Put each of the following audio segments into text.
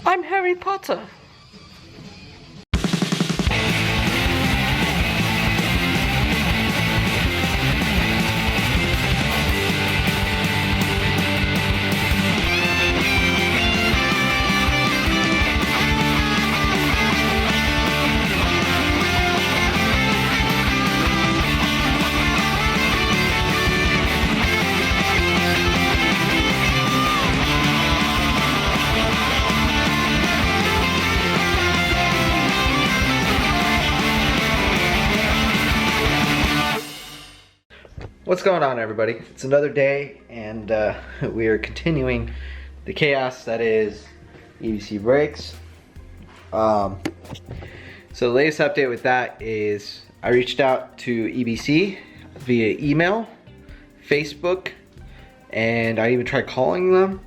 I'm Harry Potter. What's going on, everybody? It's another day, and we are continuing the chaos that is EBC breaks. So the latest update with that is I reached out to EBC via email, Facebook, and I even tried calling them.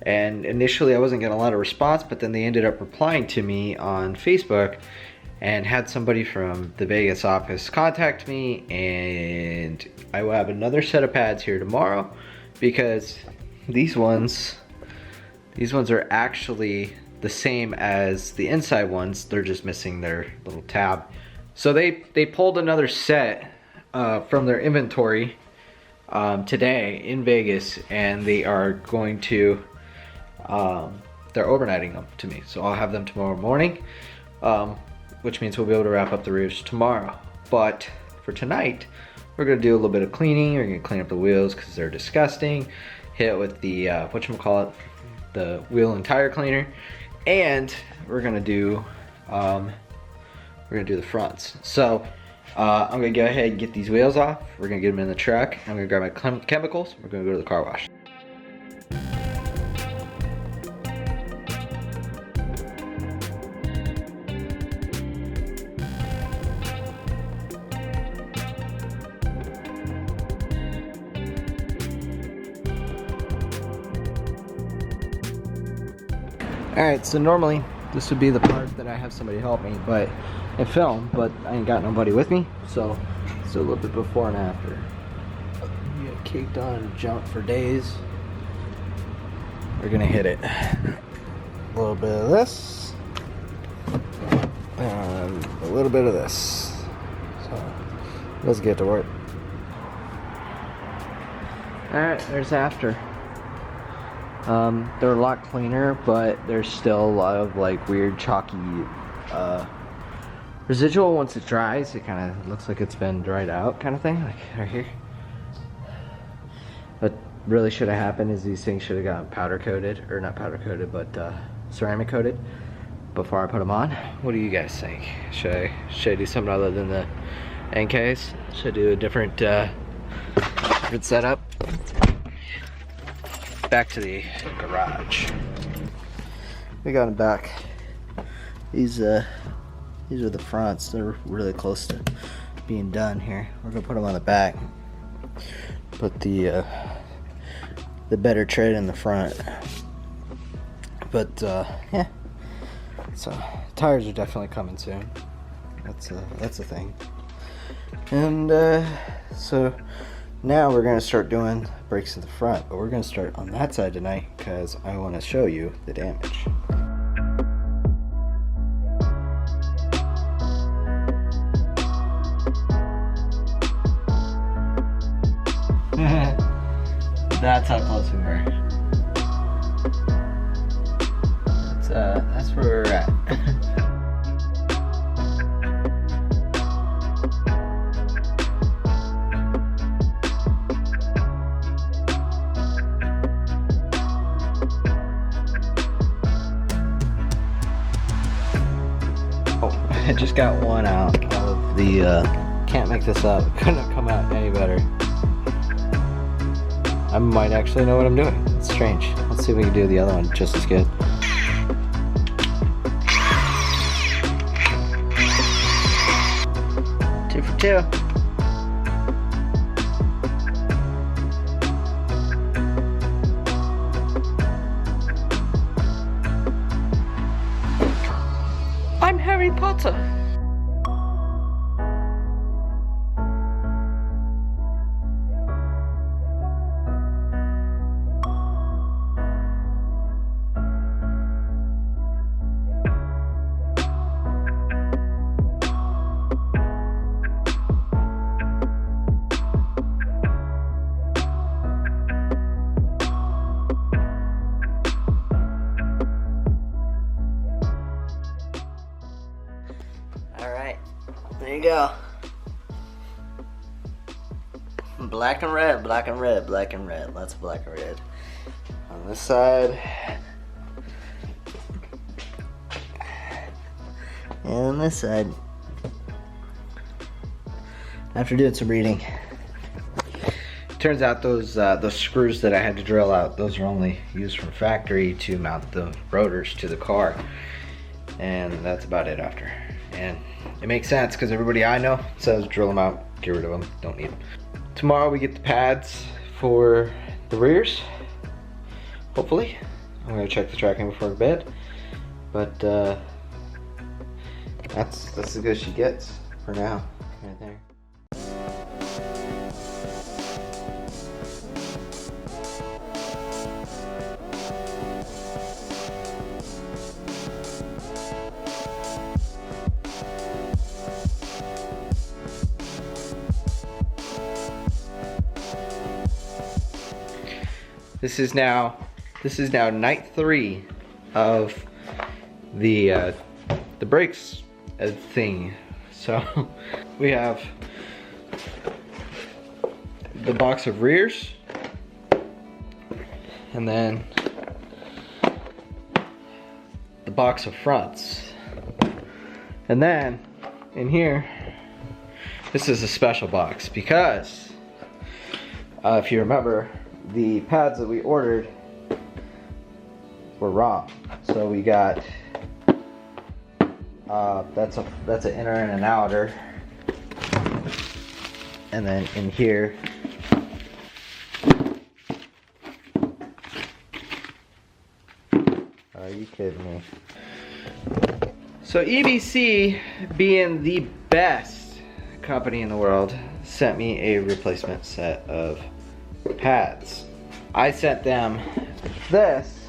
And initially I wasn't getting a lot of response, but then they ended up replying to me on Facebook and had somebody from the Vegas office contact me, and I will have another set of pads here tomorrow because these ones are actually the same as the inside ones. They're just missing their little tab. So they pulled another set from their inventory today in Vegas, and they are going to they're overnighting them to me. So I'll have them tomorrow morning. Which means we'll be able to wrap up the rears tomorrow. But for tonight, we're gonna do a little bit of cleaning. We're gonna clean up the wheels because they're disgusting. Hit it with the, whatchamacallit, the wheel and tire cleaner. And we're gonna do the fronts. So I'm gonna go ahead and get these wheels off. We're gonna get them in the truck. I'm gonna grab my chemicals. We're gonna go to the car wash. Alright, so normally this would be the part that I have somebody help me, but I film, but I ain't got nobody with me, so it's a little bit before and after. We get caked on and jumped for days. We're gonna hit it. A little bit of this, and a little bit of this. So let's get to work. Alright, there's after. They're a lot cleaner, but there's still a lot of like weird chalky residual. Once it dries, it kind of looks like it's been dried out kind of thing, like right here. What really should have happened is these things should have gotten powder coated, or not powder coated, but ceramic coated before I put them on. What do you guys think? Should I do something other than the NKs? Should I do a different setup? Back to the garage. We got them back. These are the fronts. They're really close to being done here. We're gonna put them on the back. Put the better tread in the front. But yeah. So tires are definitely coming soon. That's a thing. And so now we're gonna start doing brakes in the front, but we're gonna start on that side tonight because I want to show you the damage. That's how close we were. That's where we're at. I just got one out of the, can't make this up, couldn't have come out any better. I might actually know what I'm doing. It's strange. Let's see if we can do the other one just as good. Two for two. I'm Harry Potter. There you go. Black and red, black and red, black and red. Lots of black and red. On this side. And on this side. After doing some reading, turns out those screws that I had to drill out, those are only used from factory to mount the rotors to the car. And that's about it after. And it makes sense because everybody I know says drill them out, get rid of them, don't need them. Tomorrow we get the pads for the rears, hopefully. I'm gonna check the tracking before bed, but that's as good as she gets for now, right there. This is now night 3 of the brakes thing. So we have the box of rears, and then the box of fronts, and then in here, this is a special box because if you remember, the pads that we ordered were wrong. So we got that's an inner and an outer, and then in here are you kidding me? So EBC, being the best company in the world, sent me a replacement set of pads. I sent them this,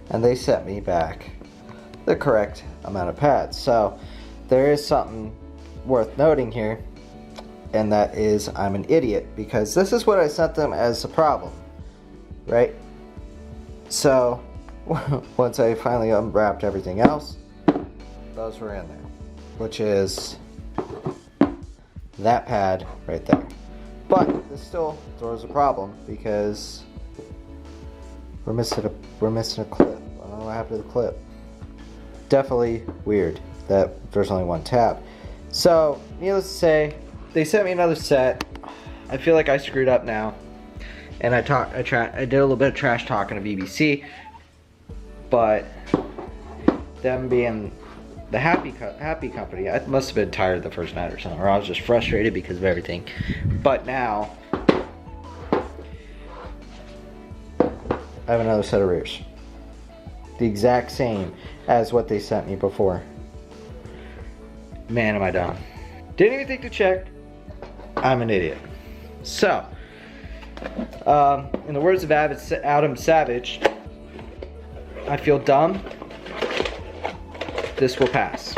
and they sent me back the correct amount of pads. So there is something worth noting here, and that is I'm an idiot, because this is what I sent them as a problem, right? So once I finally unwrapped everything else, those were in there, which is that pad right there. But this still throws a problem because we're missing a clip. I don't know what happened to the clip. Definitely weird that there's only one tab. So needless to say, they sent me another set. I feel like I screwed up now, and I did a little bit of trash talking to BBC, but them being the happy company, I must have been tired the first night or something, or I was just frustrated because of everything. But now I have another set of rears, the exact same as what they sent me before. Man, am I dumb. Didn't even think to check. I'm an idiot. So in the words of Adam Savage, I feel dumb. This will pass.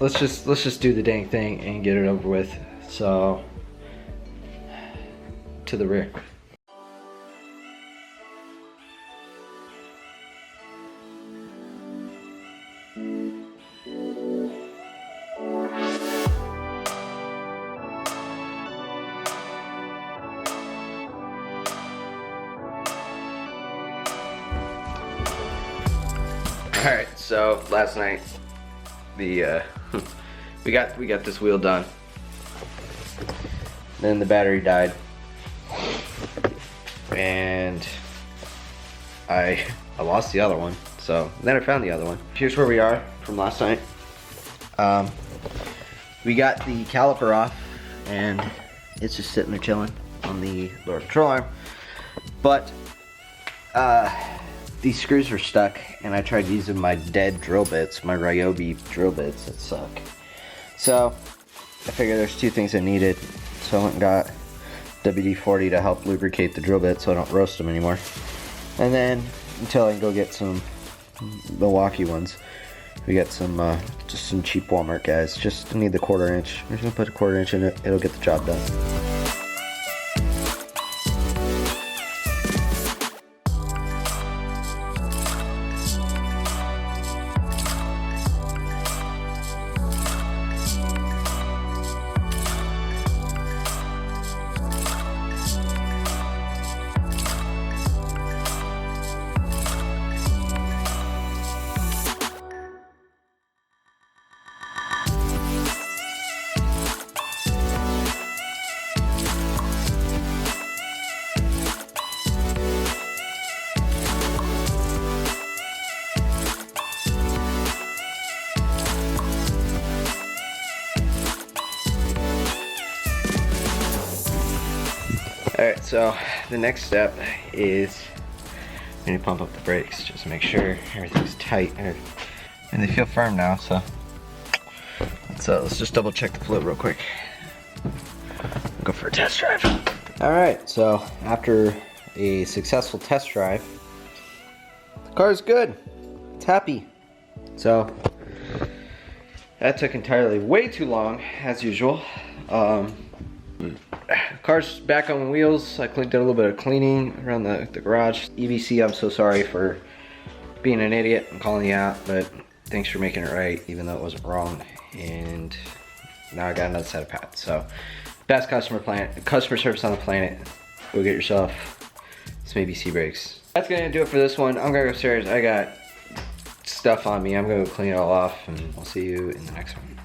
Let's just do the dang thing and get it over with. So to the rear. Alright, so last night we got this wheel done. Then the battery died, and I lost the other one. So then I found the other one. Here's where we are from last night. We got the caliper off, and it's just sitting there chilling on the lower control arm. But these screws are stuck, and I tried using my dead drill bits, my Ryobi drill bits that suck. So I figured there's two things I needed. So I went and got WD-40 to help lubricate the drill bits so I don't roast them anymore. And then until I can go get some Milwaukee ones, we got some just some cheap Walmart guys. Just need the 1/4 inch. I'm just gonna put a 1/4 inch in it. It'll get the job done. so the next step is I'm gonna pump up the brakes just to make sure everything's tight. And they feel firm now, so let's just double check the fluid real quick. Go for a test drive. All right, so after a successful test drive, the car's good. It's happy. So that took entirely way too long, as usual. Car's back on wheels. I did a little bit of cleaning around the garage. EBC, I'm so sorry for being an idiot and calling you out, but thanks for making it right, even though it wasn't wrong. And now I got another set of pads. So, best customer service on the planet. Go get yourself some EBC brakes. That's gonna do it for this one. I'm gonna go upstairs. I got stuff on me. I'm gonna go clean it all off, and I'll see you in the next one.